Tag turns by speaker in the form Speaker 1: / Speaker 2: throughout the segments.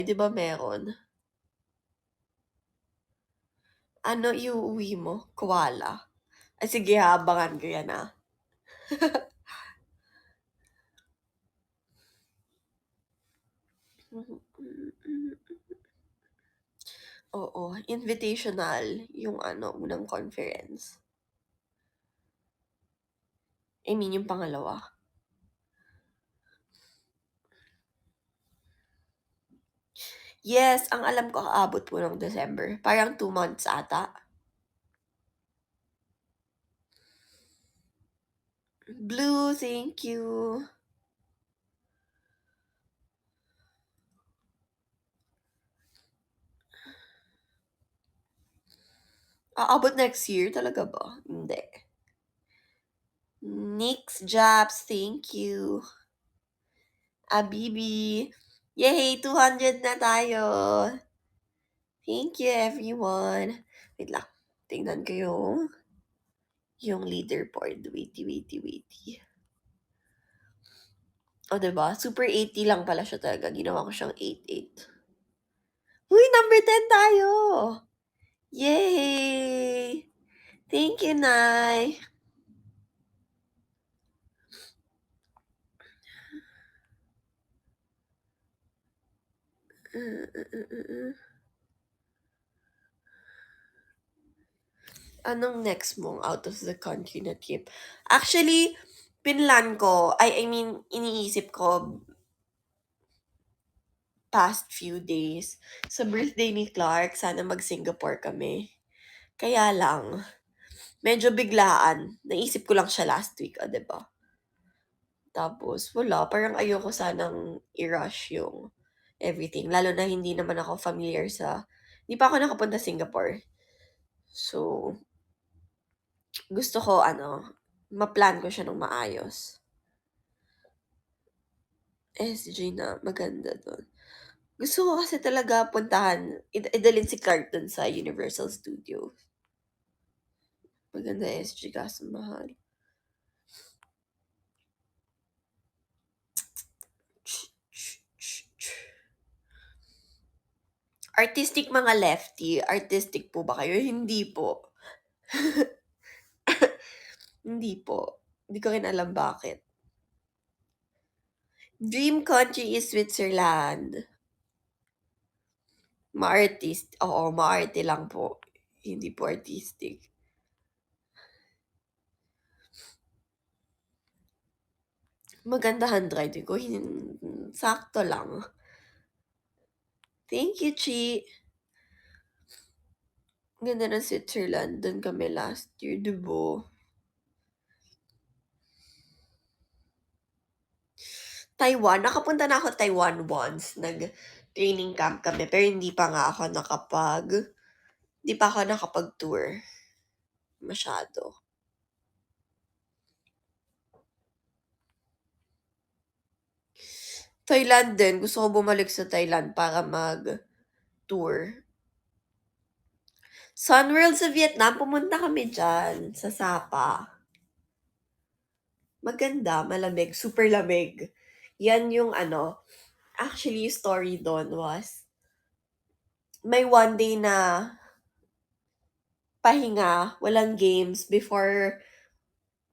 Speaker 1: 'Di ba meron? Ano iuuwi mo? Koala? Ay sige ha, abangan ko yan, ah. Oo, invitational yung ano, unang conference. I mean yung pangalawa. Yes, ang alam ko aabot po ng December, parang 2 months ata. Blue, thank you. Aabot next year talaga ba? Hindi. Nick's Jobs, thank you. Abibi, yay! 200 na tayo. Thank you, everyone. Wait lang. Tingnan ko yung leaderboard. Waity. O, diba? Super 80 lang pala siya talaga. Ginawa ko siyang 88. Uy, number 10 tayo! Yay! Thank you, Nay. Anong next mong out of the country na trip? Actually, pinlan ko, I mean, iniisip ko past few days. Sa birthday ni Clark, sana mag-Singapore kami. Kaya lang, medyo biglaan. Naisip ko lang siya last week, o, 'di ba? Tapos wala, parang ayoko sanang i-rush yung everything. Lalo na hindi naman ako familiar sa hindi pa ako nakapunta Singapore. So, gusto ko ano, ma-plan ko siya ng maayos. SG na maganda dun. Gusto ko kasi talaga puntahan, idalhin si Clark dun sa Universal Studios. Maganda SG kaso mahal. Artistic mga lefty, artistic po ba kayo? Hindi po. Hindi po. Hindi ko rin alam bakit. Dream country is Switzerland. Oo, maarte lang po. Hindi po artistic. Maganda handwriting ko, sakto lang. Thank you, Chi. Ganda ng Switzerland. Doon kami last year, diba? Taiwan. Nakapunta na ako Taiwan once. Nag-training camp kami. Pero hindi pa nga ako hindi pa ako nakapag-tour. Masyado. Thailand din. Gusto ko bumalik sa Thailand para mag-tour. Sunworld sa Vietnam. Pumunta kami dyan. Sa Sapa. Maganda. Malamig. Super lamig. Yan yung ano. Actually, story doon was may one day na pahinga, walang games before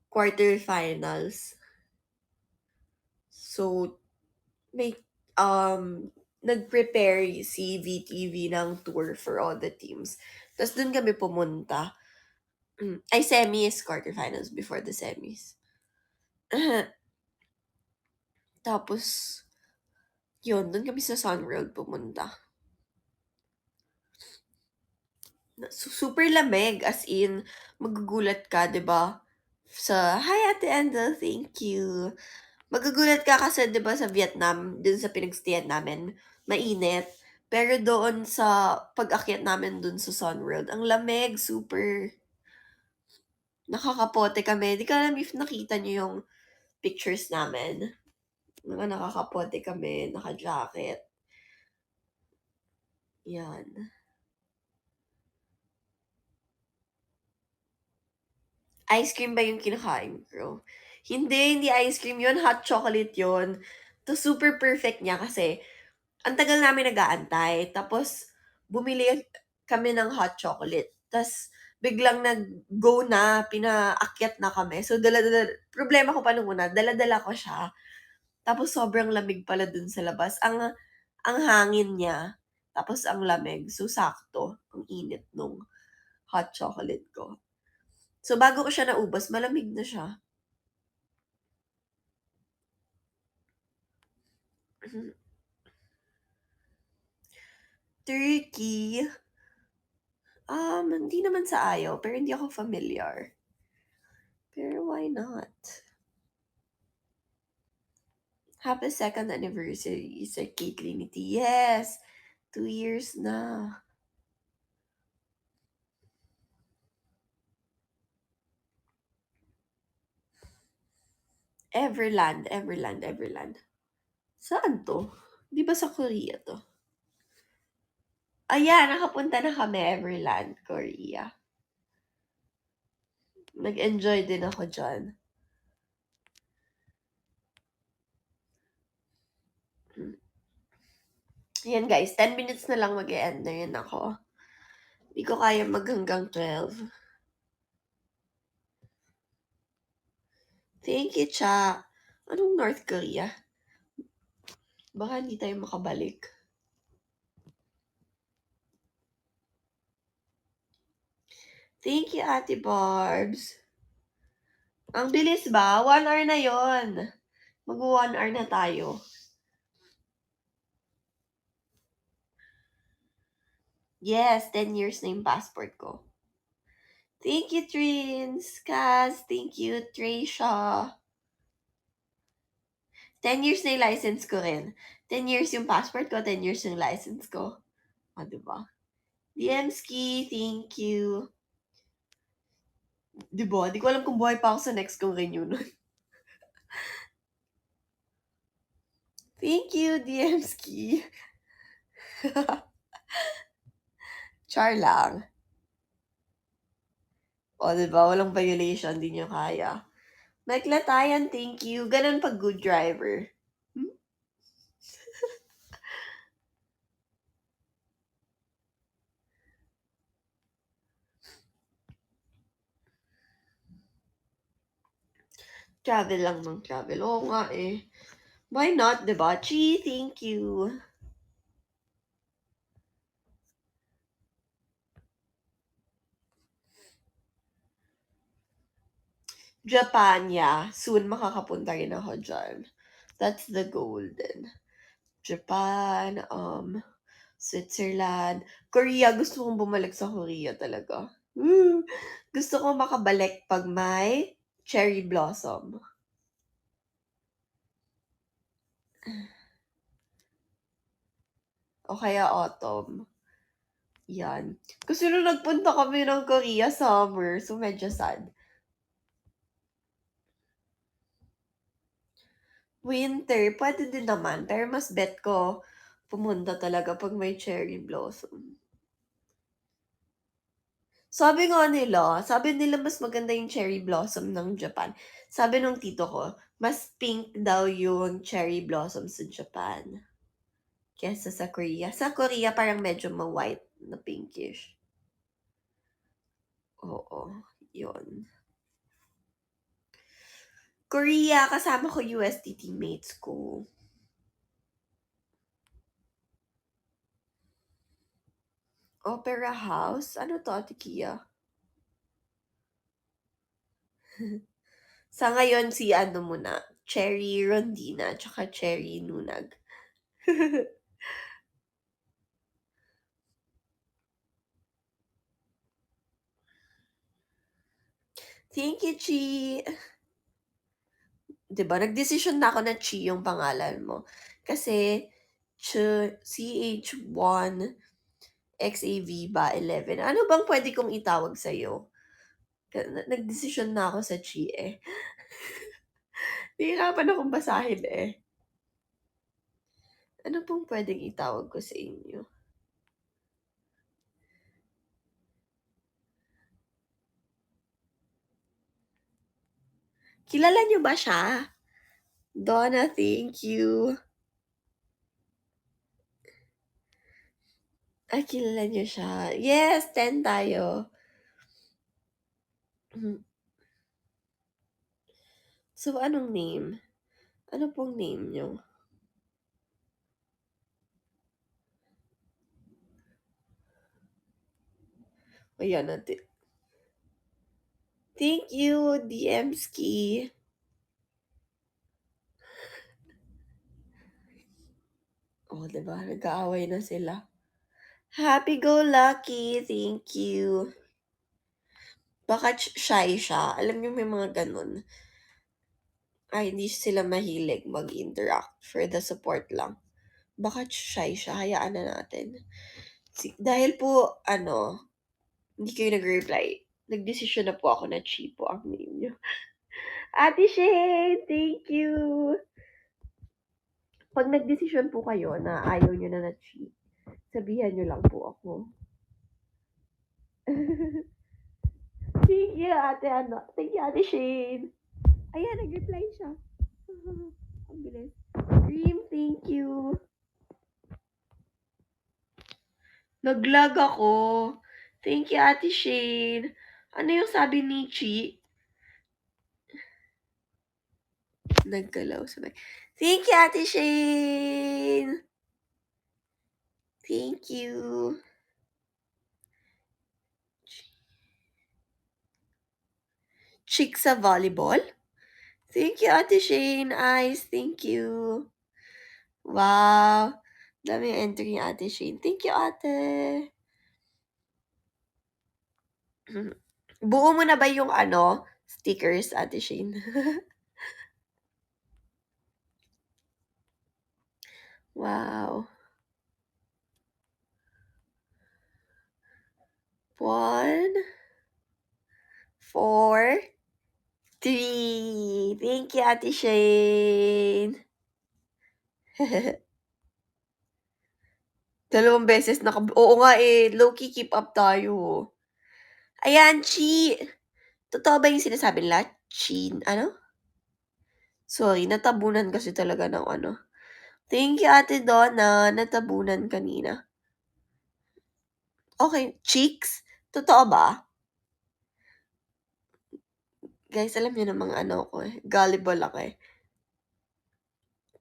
Speaker 1: quarterfinals. So, may nag-prepare si VTV ng tour for all the teams. Tapos dun kami pumunta. Ay, semis, quarterfinals before the semis. Tapos, yun, dun kami sa Sunworld pumunta. Super lamig, as in, magugulat ka, 'di ba? Hi Ate Endo, thank you. Magugulat ka kasi 'di ba sa Vietnam, dun sa pinagstayan namin, mainit. Pero doon sa pag-akyat namin dun sa Sunworld, ang lamig, super. Nakakapote kami. Di ko alam if nakita niyo yung pictures namin. Mga nakakapote kami, naka-jacket. Yan. Ice cream ba yung kinakain ko? Hindi ice cream yun. Hot chocolate yun. To super perfect niya kasi ang tagal namin nag-aantay. Tapos, bumili kami ng hot chocolate. Tas, biglang nag-go na, pinaakyat na kami. So, problema ko pa nung una, dala-dala ko siya. Tapos, sobrang lamig pala dun sa labas. Ang hangin niya, tapos ang lamig. So, sakto. Ang init nung hot chocolate ko. So, bago ko siya naubos, malamig na siya. Turkey. Hindi naman sa ayaw, pero hindi ako familiar. Pero why not? Happy second anniversary sa Kate Trinity. Yes! 2 years na. Everland. Saan to? Di ba sa Korea to? Ayan, nakapunta na kami, Everland, Korea. Nag-enjoy din ako dyan. Yan guys, 10 minutes na lang mag-e-end na yun ako. Hindi ko kaya maghanggang 12. Thank you, Cha. Anong North Korea? Baka hindi tayo makabalik. Thank you, Ate Barbs. Ang bilis ba? 1 hour na yon. Mag-1 hour na tayo. Yes, 10 years na yung passport ko. Thank you, Trins. Kaz, thank you, Trisha. 10 years na yung license ko rin. 10 years yung passport ko, 10 years yung license ko. O, diba? DMski, thank you. Diba? Di ko alam kung buhay pa ako sa next kong renew nun. Thank you, DMski. Char lang. O, diba? Walang violation, di nyo kaya. Mike Latayan, thank you. Ganun pag good driver. Travel lang ng travel. Oo nga eh. Why not, diba? Chi, thank you. Japan, yeah. Soon makakapunta rin ako dyan. That's the goal din. Japan, Switzerland, Korea. Gusto kong bumalik sa Korea talaga. Gusto ko makabalik pag may cherry blossom. O kaya autumn. Yan. Kasi nung nagpunta kami ng Korea, summer. So, medyo sad. Winter, pwede din naman. Pero mas bet ko pumunta talaga pag may cherry blossom. Sabi nila mas maganda yung cherry blossom ng Japan. Sabi nung tito ko, mas pink daw yung cherry blossom sa Japan. Kesa sa Korea. Sa Korea, parang medyo ma-white na pinkish. Oo, yun. Korea, kasama ko UST teammates ko. Opera House? Ano to, Ate Kia? Sa ngayon, si ano muna, Cherry Rondina, tsaka Cherry Nunag. Thank you, Chi! Diba, nagdesisyon na ako na Chi yung pangalan mo. Kasi, CH1 XAV ba 11. Ano bang pwede kong itawag sa'yo? Nagdesisyon na ako sa Chi eh. Nahihirapan akong basahin eh. Ano pong pwedeng itawag ko sa inyo? Kilala niyo ba siya? Donna, thank you. Ay, kilala niyo siya. Yes, 10 tayo. Mhm. So, anong name? Ano pong name niyo? Ayan natin. Thank you, DMski. Oh, diba? Nag-aaway na sila. Happy go lucky. Thank you. Baka shy siya. Alam niyo may mga ganun. Ay, hindi sila mahilig mag-interact for the support lang. Baka shy siya. Hayaan na natin. Dahil po, hindi kayo nag-reply. Nagdesisyon na po ako na Chi po ang name niyo. Ate Shane, thank you! Pag nagdesisyon po kayo na ayaw niyo na Chi, sabihan niyo lang po ako. Thank you, ate Thank you, ate Shane. Ayan, nag-reply siya. Ang bilis. Dream, thank you. Nag-lag ako. Thank you, ate Shane. Ano yung sabi ni Chi? Nagkalaw sabay. Thank you, ate Shane. Thank you. Chick sa volleyball? Thank you, ate Shane. Ice, thank you. Wow. Dami yung entry ni ate Shane. Thank you, ate. Buo mo na ba yung stickers, ate Shane? Wow. 1, 4, 3. Thank you, ate Shane. 2 beses oo nga low-key keep up tayo. Ayan, Chi. Totoo ba yung sinasabi nila? Ano? Sorry, natabunan kasi talaga ng Thank you, Ate Donna. Natabunan kanina. Okay, cheeks? Totoo ba? Guys, alam niyo namang ko gullible ako eh.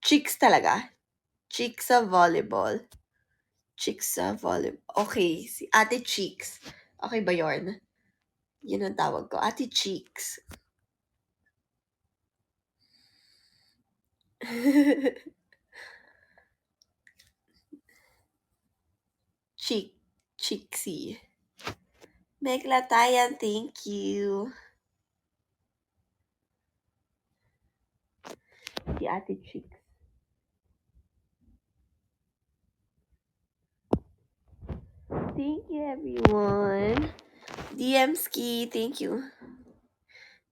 Speaker 1: Cheeks talaga? Cheeks sa volleyball. Cheeks sa volleyball. Okay, si Ate Cheeks. Okay ba yun? Yun ang tawag ko. Ate Cheeks. Cheeksy. Meglatayan, thank you. Si Ate Cheeks. Thank you, everyone. DMski, thank you.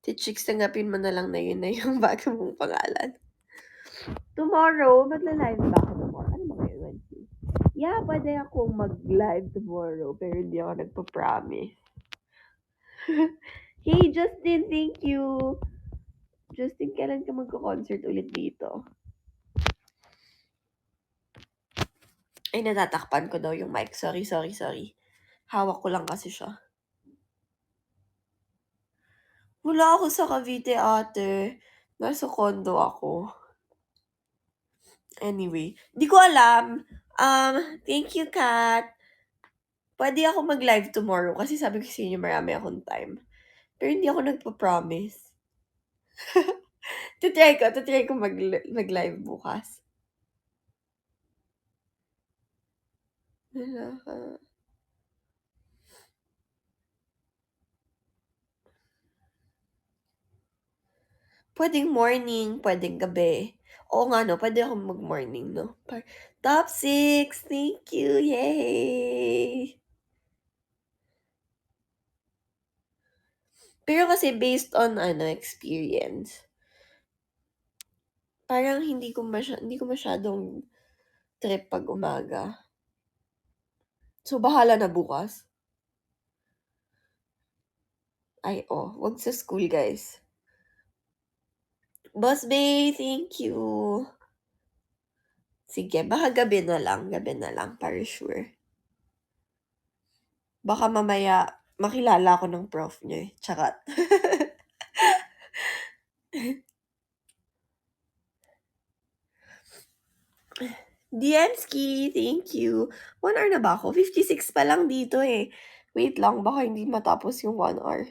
Speaker 1: Chicks, tanggapin mo na lang na yun na yung bago mong pangalan. Tomorrow, magla-live ba ako tomorrow? Ano ba ngayon, Wednesday? Yeah, pwede akong mag-live tomorrow, pero hindi ako nagpa-promise. Hey, Justin, thank you. Justin, kailan ka magko-concert ulit dito? Ay, natatakpan ko daw yung mic. Sorry. Hawak ko lang kasi siya. Wala ako sa Cavite, ate. Nasa condo ako. Anyway, di ko alam. Thank you, Kat. Pwede ako mag-live tomorrow kasi sabi ko sa inyo marami akong time. Pero hindi ako nagpa-promise. Tatry ko mag-live bukas. Wala ka. Pwedeng morning, pwedeng gabi. Oo nga, no? Pwede akong mag-morning, no? Top 6! Thank you! Yay! Pero kasi based on, experience, parang hindi ko masyadong trip pag umaga. So, bahala na bukas. Ay, wag sa school, guys. Boss Bay, thank you. Sige, baka gabi na lang para sure. Baka mamaya makilala ako ng prof niya eh. Charot. Diemski, thank you. 1 hour na ba ako? 56 pa lang dito eh. Wait lang, baka hindi matapos yung 1 hour.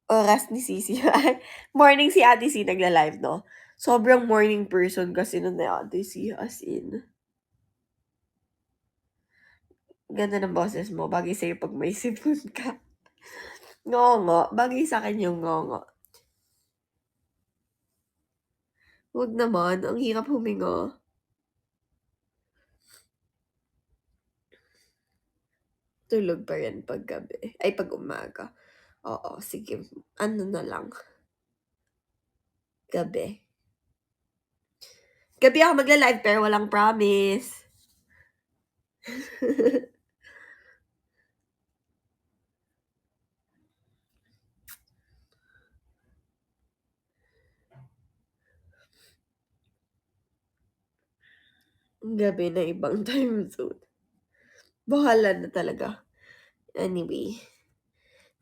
Speaker 1: Oras ni Sisi. Morning si Ate C nagla-live, no? Sobrang morning person kasi nun ni Ate C, as in. Ganda ng boses mo. Bagay sa'yo pag may sipon ka. Ngongo. Bagay sa'kin yung ngongo. Huwag naman. Ang hirap huminga. Tulog pa rin pag gabi. Ay, pag umaga. Oo, sige. Ano na lang. Gabi. Gabi ako magla-live pero walang promise. Gabi na ibang time zone. Bahala na talaga. Anyway.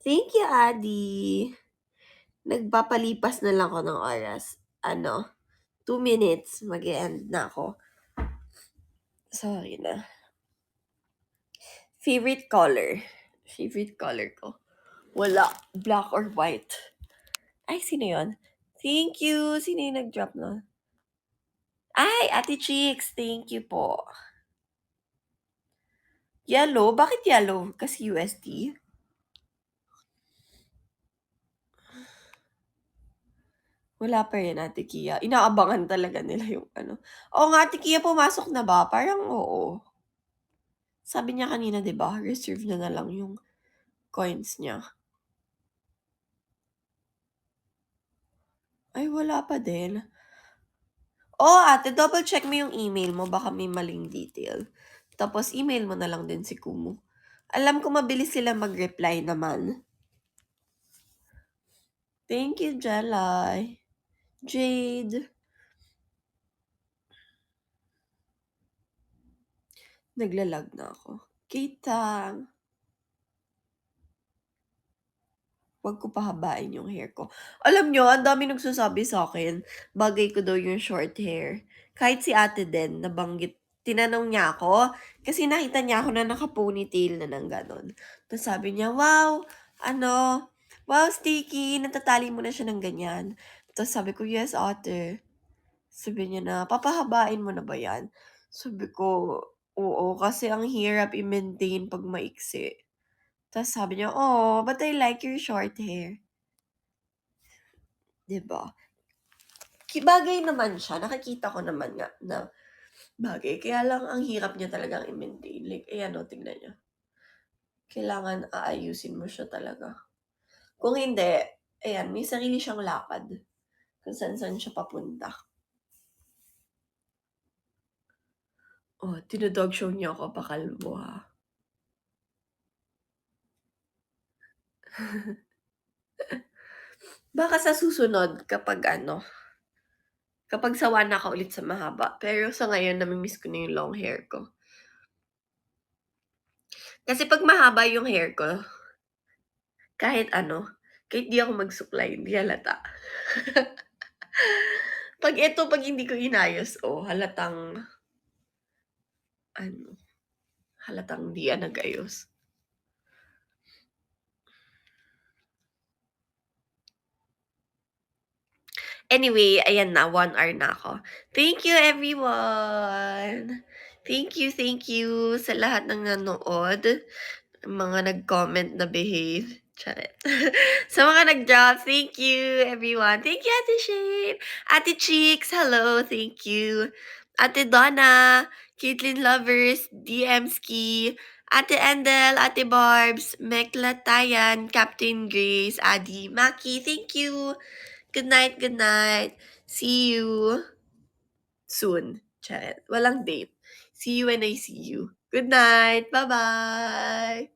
Speaker 1: Thank you, Adi. Nagpapalipas na lang ako ng oras. 2 minutes. Mag-e-end na ako. Sorry na. Favorite color. Favorite color ko. Wala. Black or white. Ay, sino yun? Thank you. Sino yung nag-drop na? Ay, Ate Chicks. Thank you po. Yellow? Bakit yellow? Kasi USD? Wala pa rin, Ate Kia. Inaabangan talaga nila yung ano. Oo nga, Ate Kia, pumasok na ba? Parang oo. Sabi niya kanina, 'di ba? Reserve na lang yung coins niya. Ay, wala pa din. Oo, ate, double check mo yung email mo. Baka may maling detail. Tapos, email mo na lang din si Kumu. Alam ko mabilis sila mag-reply naman. Thank you, Jelay. Jade. Naglalag na ako. Kitang. Wag ko pahabain yung hair ko. Alam nyo, ang dami nagsasabi sa akin, bagay ko daw yung short hair. Kahit si ate din, nabanggit, tinanong niya ako, kasi nakita niya ako na naka-ponytail na ng ganon. Tapos sabi niya, wow, wow, Sticky, natatali mo na siya ng ganyan. Tapos sabi ko, yes, ate. Sabi niya na, papahabain mo na ba yan? Sabi ko, oo, kasi ang hirap i-maintain pag maiksi. Tapos sabi niya, oh, but I like your short hair. 'Di ba? Bagay naman siya, nakikita ko naman nga na bagay. Kaya lang ang hirap niya talagang i-maintain. Like, ayan o, tignan niyo. Kailangan aayusin mo siya talaga. Kung hindi, ayan, may sarili siyang lakad. Kung saan-saan siya papunta. Oh, tinodog show niyo ako, pakalbo ha. Baka sa susunod kapag sawa na ka ulit sa mahaba. Pero sa ngayon, namimiss ko na yung long hair ko. Kasi pag mahaba yung hair ko, kahit di ako magsuklay, hindi halata. Pag hindi ko inayos, halatang di nag-ayos. Anyway, ayan na, 1 hour na ako. Thank you, everyone! Thank you sa lahat ng nanood, mga nag-comment na behave. Charet. Sa mga nag-drop, thank you, everyone. Thank you, Ate Shane. Ate Cheeks, hello, thank you. Ate Donna, Caitlin Lovers, DMski, Ate Endel, Ate Barbs, Mekla Tayan, Captain Grace, Adi, Maki, thank you. Good night, good night. See you soon. Charet. Walang date. See you when I see you. Good night. Bye-bye.